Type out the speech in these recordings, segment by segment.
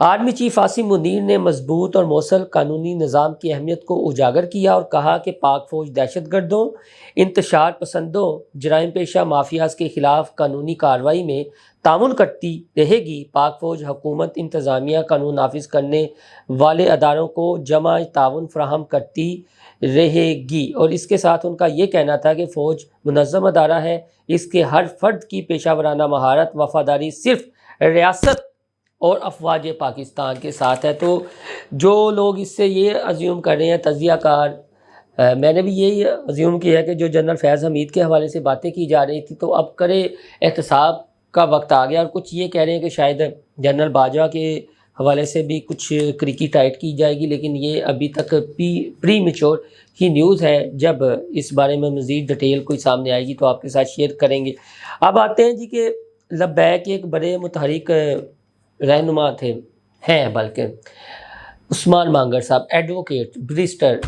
Army chief Asim Munir نے مضبوط اور موثر قانونی نظام کی اہمیت کو اجاگر کیا اور کہا کہ پاک فوج دہشت گردوں، انتشار پسندوں، جرائم پیشہ مافیاز کے خلاف قانونی کارروائی میں تعاون کرتی رہے گی۔ پاک فوج حکومت، انتظامیہ، قانون نافذ کرنے والے اداروں کو جمع تعاون فراہم کرتی رہے گی، اور اس کے ساتھ ان کا یہ کہنا تھا کہ فوج منظم ادارہ ہے، اس کے ہر فرد کی پیشہ ورانہ مہارت، وفاداری صرف ریاست اور افواج پاکستان کے ساتھ ہے۔ تو جو لوگ اس سے یہ ازیوم کر رہے ہیں، تجزیہ کار، میں نے بھی یہی ازیوم کیا ہے کہ جو جنرل فیض حمید کے حوالے سے باتیں کی جا رہی تھی تو اب کرے احتساب کا وقت آ گیا، اور کچھ یہ کہہ رہے ہیں کہ شاید جنرل باجوہ کے حوالے سے بھی کچھ کریکی ٹائٹ کی جائے گی، لیکن یہ ابھی تک پری میچور کی نیوز ہے۔ جب اس بارے میں مزید ڈیٹیل کوئی سامنے آئے گی تو آپ کے ساتھ شیئر کریں گے۔ اب آتے ہیں جی کہ لبیک ایک بڑے متحرک رہنما ہیں بلکہ عثمان مانگر صاحب، ایڈوکیٹ بریسٹر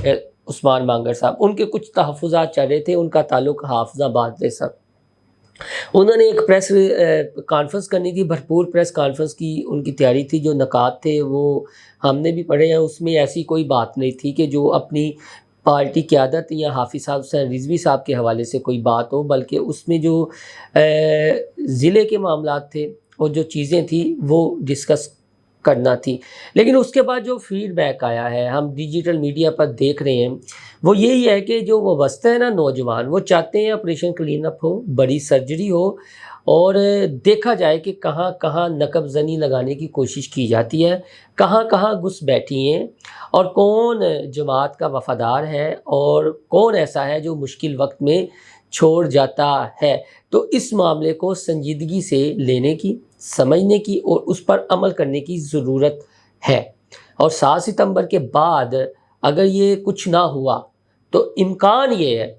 عثمان مانگر صاحب، ان کے کچھ تحفظات چل رہے تھے، ان کا تعلق حافظ آباد سے سب۔ انہوں نے ایک پریس کانفرنس کرنی تھی، بھرپور پریس کانفرنس کی ان کی تیاری تھی، جو نکات تھے وہ ہم نے بھی پڑھے ہیں، اس میں ایسی کوئی بات نہیں تھی کہ جو اپنی پارٹی قیادت یا حافظ صاحب حسین رضوی صاحب کے حوالے سے کوئی بات ہو، بلکہ اس میں جو ضلع کے معاملات تھے اور جو چیزیں تھیں وہ ڈسکس کرنا تھی۔ لیکن اس کے بعد جو فیڈ بیک آیا ہے، ہم ڈیجیٹل میڈیا پر دیکھ رہے ہیں، وہ یہی ہے کہ جو وابستہ ہے نا نوجوان، وہ چاہتے ہیں آپریشن کلین اپ ہو، بڑی سرجری ہو، اور دیکھا جائے کہ کہاں کہاں نقب زنی لگانے کی کوشش کی جاتی ہے، کہاں کہاں گھس بیٹھی ہیں، اور کون جماعت کا وفادار ہے اور کون ایسا ہے جو مشکل وقت میں چھوڑ جاتا ہے۔ تو اس معاملے کو سنجیدگی سے لینے کی، سمجھنے کی اور اس پر عمل کرنے کی ضرورت ہے، اور 7 ستمبر کے بعد اگر یہ کچھ نہ ہوا تو امکان یہ ہے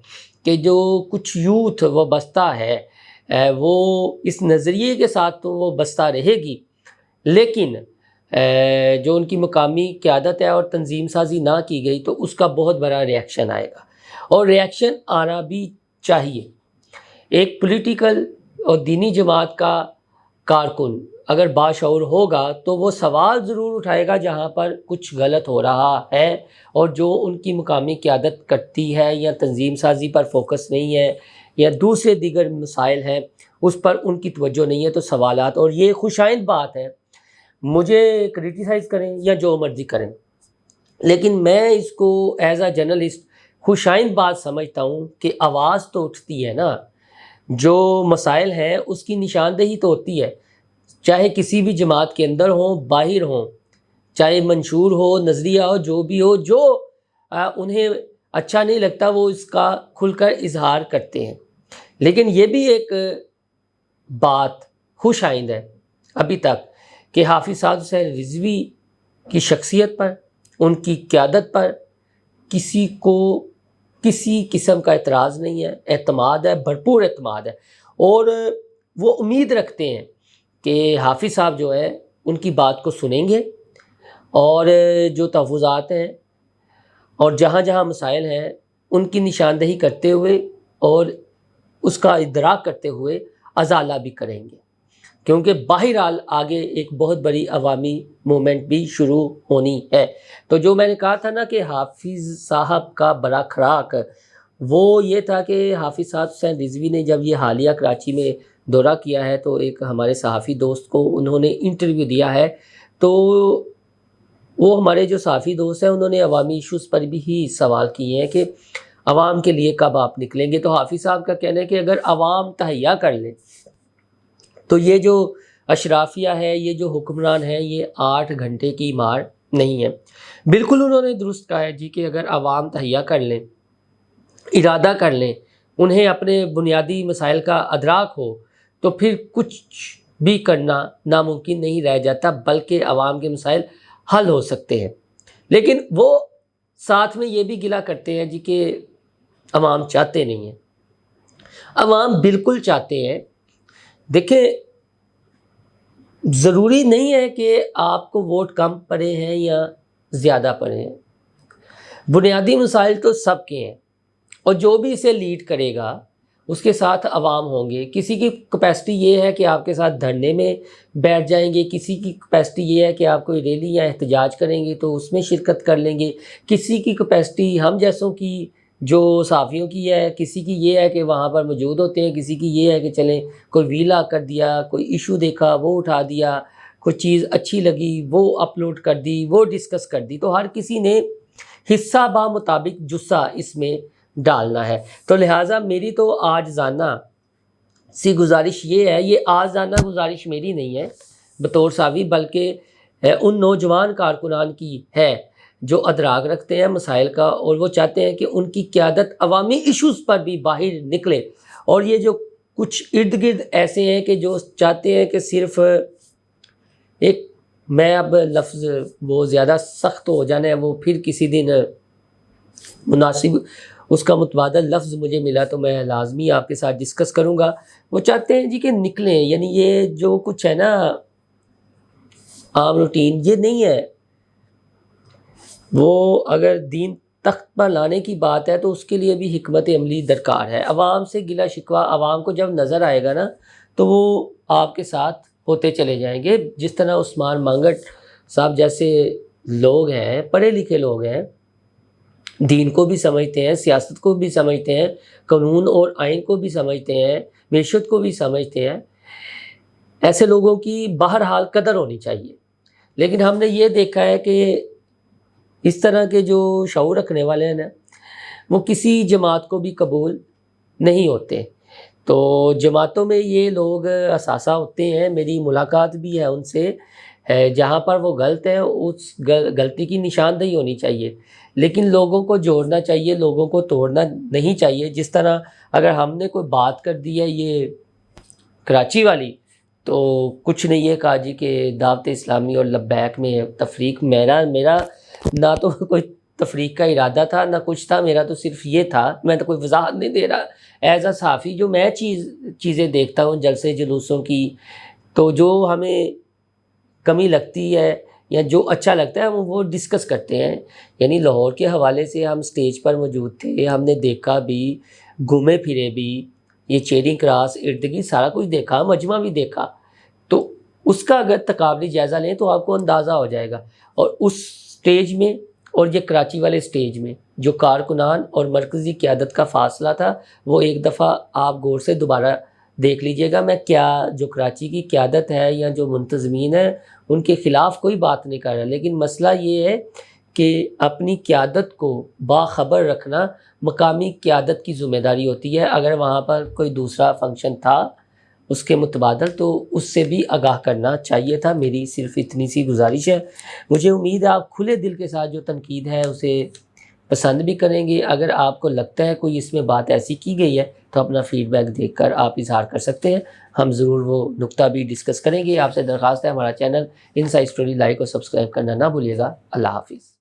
کہ جو کچھ یوتھ وابستہ ہے وہ اس نظریے کے ساتھ تو وہ بستہ رہے گی، لیکن جو ان کی مقامی قیادت ہے اور تنظیم سازی نہ کی گئی تو اس کا بہت بڑا ریاکشن آئے گا، اور ریاکشن آنا بھی چاہیے۔ ایک پولیٹیکل اور دینی جماعت کا کارکن اگر باشعور ہوگا تو وہ سوال ضرور اٹھائے گا جہاں پر کچھ غلط ہو رہا ہے، اور جو ان کی مقامی قیادت کرتی ہے یا تنظیم سازی پر فوکس نہیں ہے یا دوسرے دیگر مسائل ہیں اس پر ان کی توجہ نہیں ہے، تو سوالات، اور یہ خوشائند بات ہے، مجھے کرٹیسائز کریں یا جو مرضی کریں، لیکن میں اس کو ایز اے جرنلسٹ خوشائند بات سمجھتا ہوں کہ آواز تو اٹھتی ہے نا، جو مسائل ہیں اس کی نشاندہی تو ہوتی ہے، چاہے کسی بھی جماعت کے اندر ہوں، باہر ہوں، چاہے منشور ہو، نظریہ ہو، جو بھی ہو، جو انہیں اچھا نہیں لگتا وہ اس کا کھل کر اظہار کرتے ہیں۔ لیکن یہ بھی ایک بات خوش آئند ہے ابھی تک کہ حافظ صاحب حسین رضوی کی شخصیت پر، ان کی قیادت پر کسی کو کسی قسم کا اعتراض نہیں ہے، اعتماد ہے، بھرپور اعتماد ہے، اور وہ امید رکھتے ہیں کہ حافظ صاحب جو ہے ان کی بات کو سنیں گے، اور جو تحفظات ہیں اور جہاں جہاں مسائل ہیں ان کی نشاندہی کرتے ہوئے اور اس کا ادراک کرتے ہوئے ازالہ بھی کریں گے، کیونکہ بہرحال آگے ایک بہت بڑی عوامی موومنٹ بھی شروع ہونی ہے۔ تو جو میں نے کہا تھا نا کہ حافظ صاحب کا بڑا کھراک، وہ یہ تھا کہ حافظ صاحب حسین رضوی نے جب یہ حالیہ کراچی میں دورہ کیا ہے تو ایک ہمارے صحافی دوست کو انہوں نے انٹرویو دیا ہے، تو وہ ہمارے جو صحافی دوست ہیں انہوں نے عوامی ایشوز پر بھی ہی سوال کیے ہیں کہ عوام کے لیے کب آپ نکلیں گے۔ تو حافظ صاحب کا کہنا ہے کہ اگر عوام تہیہ کر لیں تو یہ جو اشرافیہ ہے، یہ جو حکمران ہے، یہ 8 گھنٹے کی مار نہیں ہے۔ بالکل انہوں نے درست کہا ہے جی کہ اگر عوام تہیہ کر لیں، ارادہ کر لیں، انہیں اپنے بنیادی مسائل کا ادراک ہو، تو پھر کچھ بھی کرنا ناممکن نہیں رہ جاتا، بلکہ عوام کے مسائل حل ہو سکتے ہیں۔ لیکن وہ ساتھ میں یہ بھی گلہ کرتے ہیں جی کہ عوام چاہتے نہیں ہیں۔ عوام بالکل چاہتے ہیں۔ دیکھیں، ضروری نہیں ہے کہ آپ کو ووٹ کم پڑے ہیں یا زیادہ پڑے ہیں، بنیادی مسائل تو سب کے ہیں، اور جو بھی اسے لیڈ کرے گا اس کے ساتھ عوام ہوں گے. کسی کی کیپیسٹی یہ ہے کہ آپ کے ساتھ دھرنے میں بیٹھ جائیں گے، کسی کی کیپیسٹی یہ ہے کہ آپ کوئی ریلی یا احتجاج کریں گے تو اس میں شرکت کر لیں گے، کسی کی کیپیسٹی ہم جیسوں کی جو صحافیوں کی ہے، کسی کی یہ ہے کہ وہاں پر موجود ہوتے ہیں، کسی کی یہ ہے کہ چلیں کوئی ویلا کر دیا، کوئی ایشو دیکھا وہ اٹھا دیا، کوئی چیز اچھی لگی وہ اپلوڈ کر دی، وہ ڈسکس کر دی. تو ہر کسی نے حصہ با مطابق جسہ اس میں ڈالنا ہے. تو لہٰذا میری تو عاجزانہ سی گزارش یہ ہے، یہ عاجزانہ گزارش میری نہیں ہے بطور صحافی، بلکہ ان نوجوان کارکنان کی ہے جو ادراک رکھتے ہیں مسائل کا، اور وہ چاہتے ہیں کہ ان کی قیادت عوامی ایشوز پر بھی باہر نکلے. اور یہ جو کچھ ارد گرد ایسے ہیں کہ جو چاہتے ہیں کہ صرف ایک، میں اب لفظ وہ زیادہ سخت ہو جانا ہے، وہ پھر کسی دن مناسب اس کا متبادل لفظ مجھے ملا تو میں لازمی آپ کے ساتھ ڈسکس کروں گا. وہ چاہتے ہیں جی کہ نکلیں، یعنی یہ جو کچھ ہے نا عام روٹین، یہ نہیں ہے. وہ اگر دین تخت پر لانے کی بات ہے تو اس کے لیے بھی حکمت عملی درکار ہے. عوام سے گلہ شکوہ عوام کو جب نظر آئے گا نا تو وہ آپ کے ساتھ ہوتے چلے جائیں گے. جس طرح عثمان مانگٹ صاحب جیسے لوگ ہیں، پڑھے لکھے لوگ ہیں، دین کو بھی سمجھتے ہیں، سیاست کو بھی سمجھتے ہیں، قانون اور آئین کو بھی سمجھتے ہیں، معیشت کو بھی سمجھتے ہیں، ایسے لوگوں کی بہرحال قدر ہونی چاہیے. لیکن ہم نے یہ دیکھا ہے کہ اس طرح کے جو شعور رکھنے والے ہیں نا وہ کسی جماعت کو بھی قبول نہیں ہوتے. تو جماعتوں میں یہ لوگ اثاثہ ہوتے ہیں، میری ملاقات بھی ہے ان سے، جہاں پر وہ غلط ہیں اس غلطی کی نشاندہی ہونی چاہیے، لیکن لوگوں کو جوڑنا چاہیے، لوگوں کو توڑنا نہیں چاہیے. جس طرح اگر ہم نے کوئی بات کر دی ہے یہ کراچی والی، تو کچھ نہیں یہ کہا جی کہ دعوت اسلامی اور لبیک میں تفریق، میرا نہ تو کوئی تفریق کا ارادہ تھا نہ کچھ تھا، میرا تو صرف یہ تھا، میں تو کوئی وضاحت نہیں دے رہا. ایز اے صحافی جو میں چیزیں دیکھتا ہوں جلسے جلوسوں کی، تو جو ہمیں کمی لگتی ہے یا جو اچھا لگتا ہے وہ ڈسکس کرتے ہیں. یعنی لاہور کے حوالے سے ہم سٹیج پر موجود تھے، ہم نے دیکھا بھی، گھومے پھرے بھی، یہ چیرنگ کراس ارد گرد سارا کچھ دیکھا، مجمع بھی دیکھا. تو اس کا اگر تقابلی جائزہ لیں تو آپ کو اندازہ ہو جائے گا. اور اس سٹیج میں اور یہ کراچی والے سٹیج میں جو کارکنان اور مرکزی قیادت کا فاصلہ تھا وہ ایک دفعہ آپ غور سے دوبارہ دیکھ لیجئے گا. میں کیا جو کراچی کی قیادت ہے یا جو منتظمین ہیں ان کے خلاف کوئی بات نہیں کر رہا، لیکن مسئلہ یہ ہے کہ اپنی قیادت کو باخبر رکھنا مقامی قیادت کی ذمہ داری ہوتی ہے. اگر وہاں پر کوئی دوسرا فنکشن تھا اس کے متبادل تو اس سے بھی آگاہ کرنا چاہیے تھا. میری صرف اتنی سی گزارش ہے. مجھے امید ہے آپ کھلے دل کے ساتھ جو تنقید ہے اسے پسند بھی کریں گے. اگر آپ کو لگتا ہے کوئی اس میں بات ایسی کی گئی ہے تو اپنا فیڈ بیک دیکھ کر آپ اظہار کر سکتے ہیں، ہم ضرور وہ نقطہ بھی ڈسکس کریں گے. آپ سے درخواست ہے ہمارا چینل انسائیڈ اسٹوری لائک اور سبسکرائب کرنا نہ بھولیے گا. اللہ حافظ.